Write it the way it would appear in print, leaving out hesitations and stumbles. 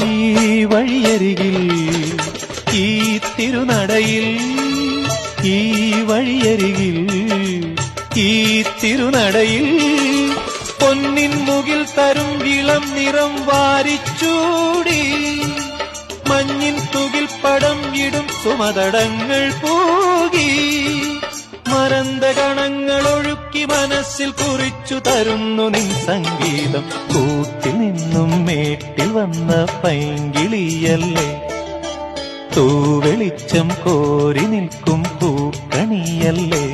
ഈ വഴിയരികിൽ ഈ തിരുനടയിൽ ഈ വഴിയരികിൽ ഈ തിരുനടയിൽ പൊന്നിൻ മുകിൽ തരും ഇളം നിറം വാരിച്ചൂടി മഞ്ഞിൻ തുകിൽ പടം ഇടും സുമതടങ്ങൾ പൂകി മരന്ത കണങ്ങൾ ഒഴുക്കി മനസ്സിൽ കുറിച്ചു തരുന്നു നിൻ സംഗീതം കൂട്ടിൽ നിന്നും മേട്ടിൽ വന്ന പൈങ്കിളിയല്ലേ തൂവെളിച്ചം കോരി നിൽക്കും പൂക്കണിയല്ലേ